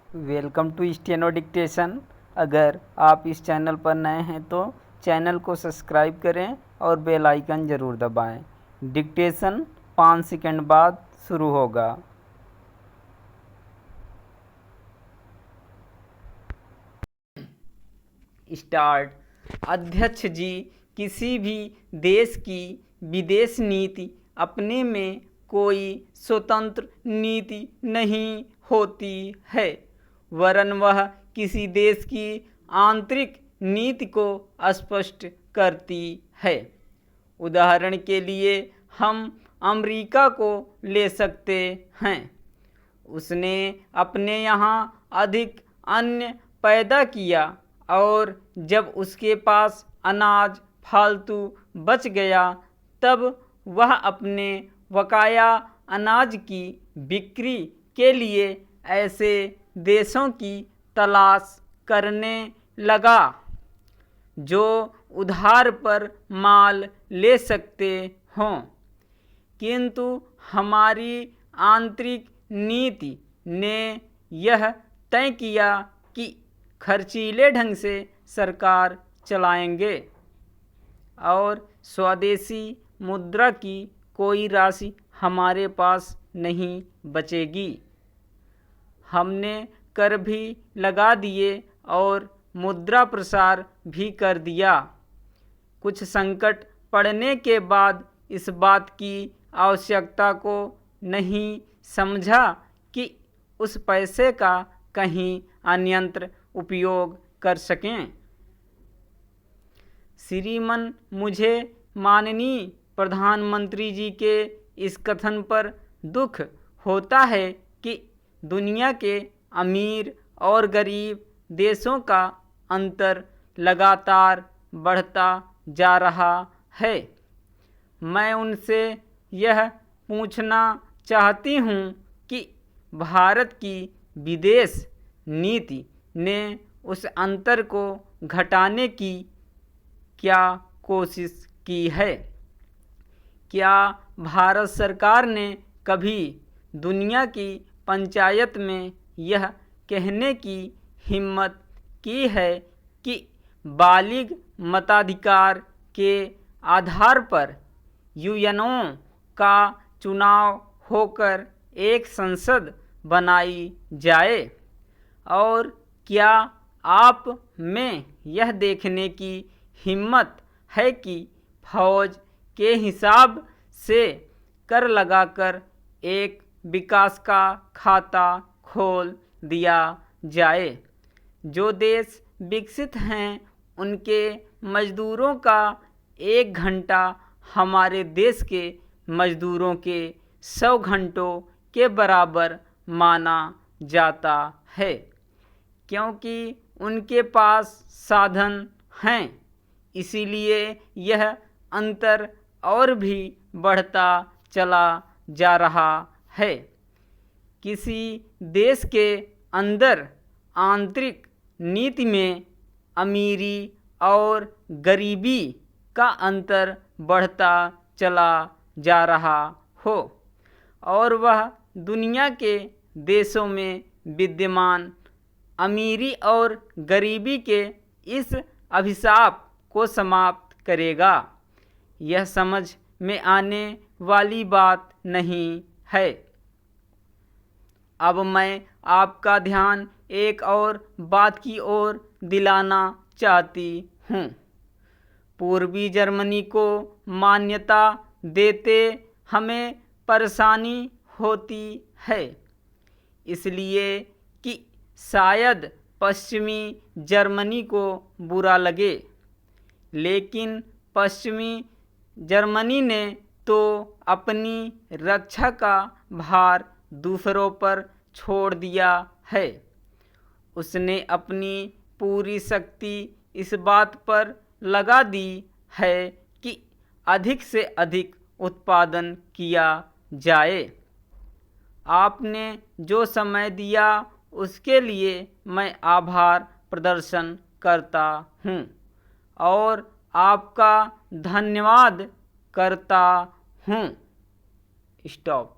Welcome to steno dictation. अगर आप इस चैनल पर नए हैं तो चैनल को सब्सक्राइब करें और बेल आइकन ज़रूर दबाएं। डिक्टेशन 5 सेकंड बाद शुरू होगा। स्टार्ट। अध्यक्ष जी, किसी भी देश की विदेश नीति अपने में कोई स्वतंत्र नीति नहीं होती है, वरन वह किसी देश की आंतरिक नीति को स्पष्ट करती है। उदाहरण के लिए हम अमेरिका को ले सकते हैं। उसने अपने यहाँ अधिक अन्न पैदा किया और जब उसके पास अनाज फालतू बच गया तब वह अपने बकाया अनाज की बिक्री के लिए ऐसे देशों की तलाश करने लगा जो उधार पर माल ले सकते हों। किंतु हमारी आंतरिक नीति ने यह तय किया कि खर्चीले ढंग से सरकार चलाएंगे और स्वदेशी मुद्रा की कोई राशि हमारे पास नहीं बचेगी। हमने कर भी लगा दिए और मुद्रा प्रसार भी कर दिया। कुछ संकट पड़ने के बाद इस बात की आवश्यकता को नहीं समझा कि उस पैसे का कहीं अन्यत्र उपयोग कर सकें। श्रीमान, मुझे माननीय प्रधानमंत्री जी के इस कथन पर दुख होता है कि दुनिया के अमीर और गरीब देशों का अंतर लगातार बढ़ता जा रहा है। मैं उनसे यह पूछना चाहती हूँ कि भारत की विदेश नीति ने उस अंतर को घटाने की क्या कोशिश की है? क्या भारत सरकार ने कभी दुनिया की पंचायत में यह कहने की हिम्मत की है कि बालिग मताधिकार के आधार पर यूएनओ का चुनाव होकर एक संसद बनाई जाए? और क्या आप में यह देखने की हिम्मत है कि फौज के हिसाब से कर लगाकर एक विकास का खाता खोल दिया जाए? जो देश विकसित हैं उनके मजदूरों का 1 घंटा हमारे देश के मजदूरों के 100 घंटों के बराबर माना जाता है, क्योंकि उनके पास साधन हैं। इसीलिए यह अंतर और भी बढ़ता चला जा रहा है। किसी देश के अंदर आंतरिक नीति में अमीरी और गरीबी का अंतर बढ़ता चला जा रहा हो और वह दुनिया के देशों में विद्यमान अमीरी और गरीबी के इस अभिशाप को समाप्त करेगा। यह समझ में आने वाली बात नहीं है। अब मैं आपका ध्यान एक और बात की ओर दिलाना चाहती हूँ। पूर्वी जर्मनी को मान्यता देते हमें परेशानी होती है, इसलिए कि शायद पश्चिमी जर्मनी को बुरा लगे, लेकिन पश्चिमी जर्मनी ने तो अपनी रक्षा का भार दूसरों पर छोड़ दिया है। उसने अपनी पूरी शक्ति इस बात पर लगा दी है कि अधिक से अधिक उत्पादन किया जाए। आपने जो समय दिया उसके लिए मैं आभार प्रदर्शन करता हूँ और आपका धन्यवाद करता हूँ। स्टॉप।